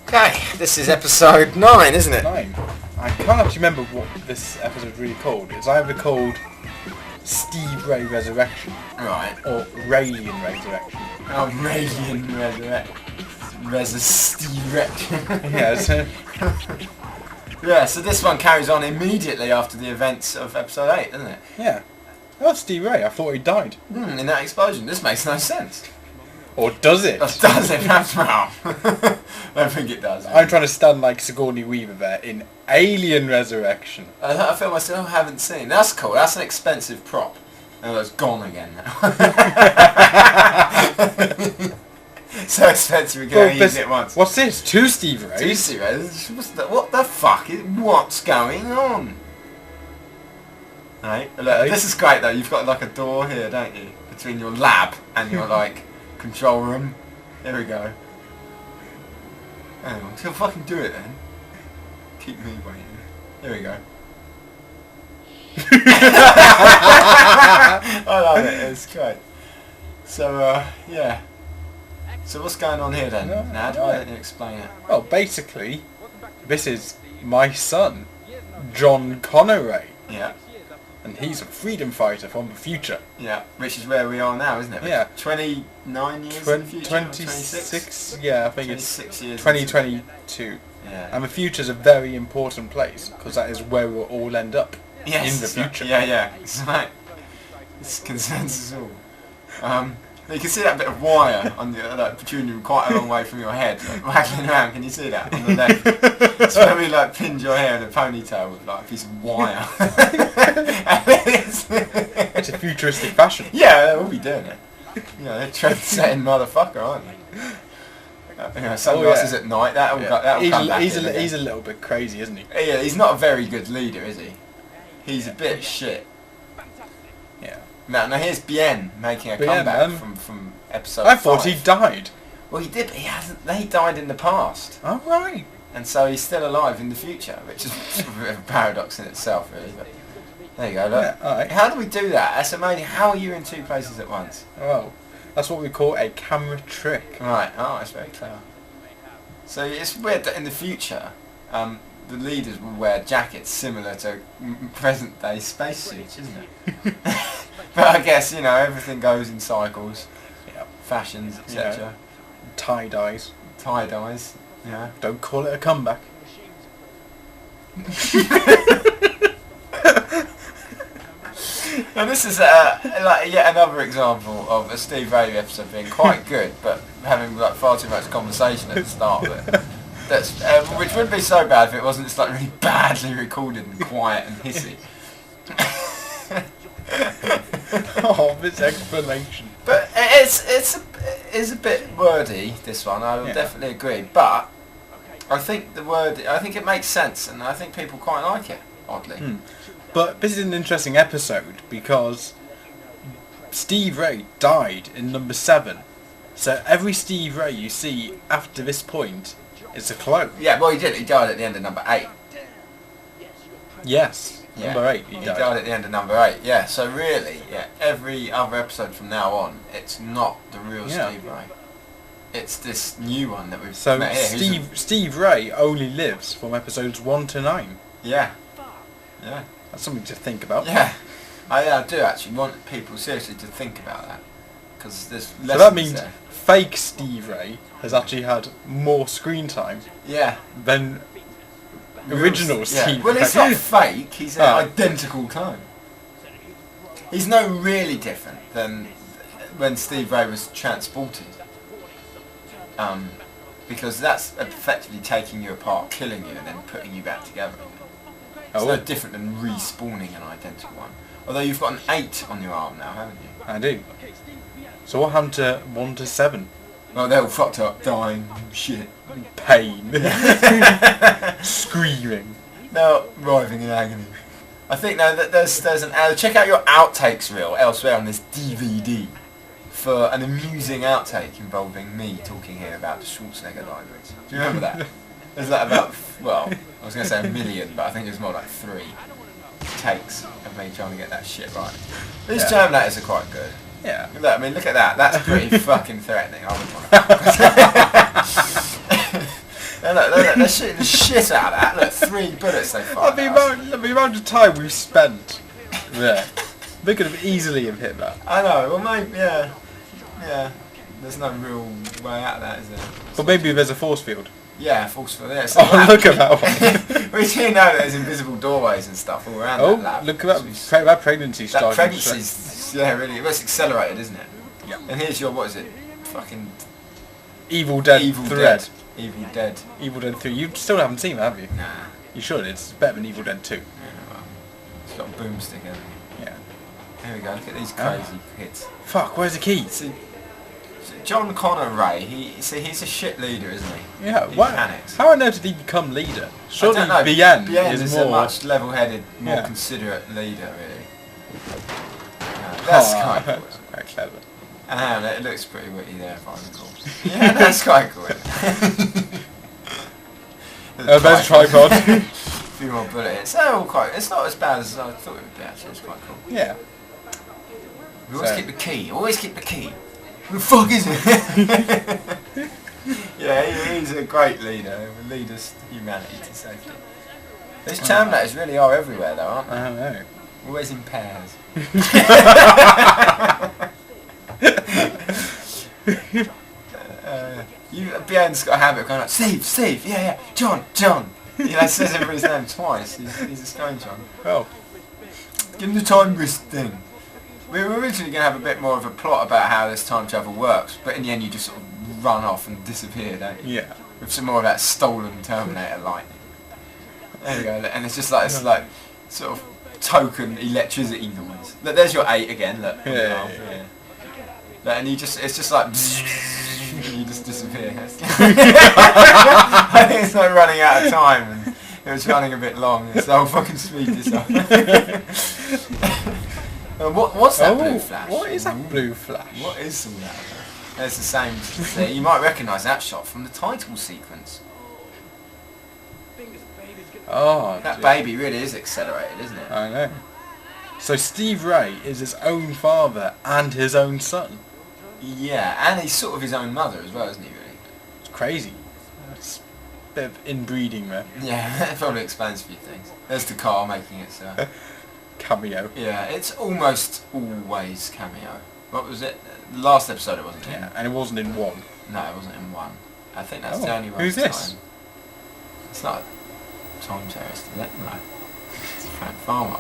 Okay, this is episode 9, isn't it? 9. I can't actually remember what this episode is really called. It's either called Steve Ray Resurrection Right. or Raelian Resurrection. Oh, Raelian Resurrection. Yeah, so, Yeah, so this one carries on immediately after the events of episode 8, doesn't it? yeah. Oh, Steve Ray, I thought he died. In that explosion. This makes no sense. Or does it? Does it? Perhaps not. I don't think it does. I'm trying to stand like Sigourney Weaver there in Alien Resurrection. I feel myself I haven't seen. That's cool. That's an expensive prop. And it's gone again now. So expensive we can only use it once. What's this? 2 Steve Rays? 2 Steve Rays? What the fuck? What's going on? Right. Look, this is great though. You've got like a door here, don't you? Between your lab and your like control room. There we go. Hang on. So fucking do it then. Keep me waiting. There we go. I love it. It's great. So yeah. So what's going on here then? Nad, why don't you explain it? Well, basically, this is my son, John Connor Ray. Yeah. And he's a freedom fighter from the future. Yeah, which is where we are now, isn't it? Yeah. 29 years in the future? 26? Yeah, I think 26 years. 2022. Yeah. And the future's a very important place, because that is where we'll all end up. Yes, in the future. Yeah. It's right. It's consensus all. You can see that bit of wire on the like, protruding quite a long way from your head, like, waggling around. Can you see that on the left? It's where we like pinned your hair in a ponytail with like a piece of wire. It's a futuristic fashion. Yeah, we'll be doing it. You know, they're trend-setting motherfucker, aren't they? Sunglasses at night. That'll come back. He's a little bit crazy, isn't he? Yeah, he's not a very good leader, is he? He's a bit shit. Yeah. Now here's Bien making a comeback from episode 5. I thought he died. Well, he did, but he hasn't. He died in the past. Oh, right. And so he's still alive in the future, which is a bit of a paradox in itself, really. But there you go. Look. Yeah, all right. How do we do that? That's amazing. How are you in 2 places at once? Well, that's what we call a camera trick. Right. Oh, that's very clever. So it's weird that in the future, the leaders will wear jackets similar to present-day spacesuits, isn't it? But I guess, you know, everything goes in cycles. Yeah. Fashions, etc. Yeah. Tie-dyes. Tie-dyes, yeah. Don't call it a comeback. And this is like yet another example of a Steve Ray episode being quite good, but having like far too much conversation at the start of it. That's which wouldn't be so bad if it wasn't just like really badly recorded and quiet and hissy. Oh, this explanation. But it's a bit wordy, this one. I will definitely agree. But I think it makes sense, and I think people quite like it. Oddly. But this is an interesting episode because Steve Ray died in number 7. So every Steve Ray you see after this point is a clone. Yeah, well he did. He died at the end of number 8. Yes. Yeah. Number 8 he died at the end of number 8. Yeah, so really, every other episode from now on, it's not the real Steve Ray. It's this new one that we've met here. Steve Ray only lives from episodes 1 to 9. Yeah. Yeah. That's something to think about. Yeah. I do actually want people seriously to think about that. Because there's lessons so that means there. Fake Steve Ray has actually had more screen time than original Steve Ray. Well, it's not fake, he's an identical clone. He's no really different than when Steve Ray was transported. Because that's effectively taking you apart, killing you, and then putting you back together. It's no different than respawning an identical one. Although you've got an 8 on your arm now, haven't you? I do. So what happened to 1 to 7? Well, they're all fucked up, dying, shit. Pain. Screaming. No, writhing in agony. I think now that there's an check out your outtakes reel elsewhere on this DVD for an amusing outtake involving me talking here about the Schwarzenegger libraries. Do you remember that? There's like about, well, I was going to say 1 million, but I think there's more like 3 takes of me trying to get that shit right. These Terminators are quite good. Yeah. Look, I mean, look at that. That's pretty fucking threatening. I would want to. Look, they're shooting the shit out of that. Look, 3 bullets they fired. The amount of time we've spent there. They could have easily have hit that. I know. Well, maybe, yeah. There's no real way out of that, is there? But maybe there's a force field. Yeah, force field. Yeah, Oh, look at that one. We do know that there's invisible doorways and stuff all around that lab. Look at that pregnancy starting. That pregnancy's, really, it's accelerated, isn't it? Yeah. And here's your, what is it? Fucking... Evil Dead thread. Evil Dead. Evil Dead 3. You still haven't seen that, have you? Nah. You should. It's better than Evil Dead 2. Yeah, well, it's got a boomstick, hasn't it? Yeah. Here we go, look at these crazy hits. Fuck, where's the key? See, John Connor Ray, he's a shit leader, isn't he? Yeah, he what? panics. How on earth did he become leader? Surely Bien is is more... a much level-headed, more considerate leader, really. That's quite cool. Quite clever. And it looks pretty witty there, if I recall. Yeah, that's quite cool. There's a tripod. A few more bullet hits. They're all quite... It's not as bad as I thought it would be, actually. It's quite cool. Yeah. We always keep the key. Always keep the key. Who the fuck is it? Yeah, he's a great leader. He leads us humanity to safety. These Terminators really are everywhere, though, aren't they? I don't know. Always in pairs. Bien's got a habit of going like, Steve, yeah, John. You know, says everybody's name twice. He's a strange one. Oh. Give him the time wrist thing. We were originally going to have a bit more of a plot about how this time travel works, but in the end you just sort of run off and disappear, don't you? Yeah. With some more of that stolen Terminator lightning. There we go, and it's just like this like sort of token electricity noise. Look, there's your 8 again, look. Yeah. Look, and it's just like and you just disappear. I think it's like running out of time and it was running a bit long, so I'll fucking speed this up. What's that blue flash? What is that blue flash? What is all that? It's the same. You might recognise that shot from the title sequence. Oh, that baby really is accelerated, isn't it? I know. So Steve Ray is his own father and his own son. Yeah, and he's sort of his own mother as well, isn't he, really? It's crazy. It's a bit of inbreeding there. Yeah, that probably explains a few things. There's the car making it so... Cameo. Yeah, it's almost always cameo. What was it? The last episode it wasn't in. Yeah, and it wasn't in 1. No, it wasn't in 1. I think that's the only one. Who's this? It's not Time Terrorist, is it? No. It's Frank Farmer.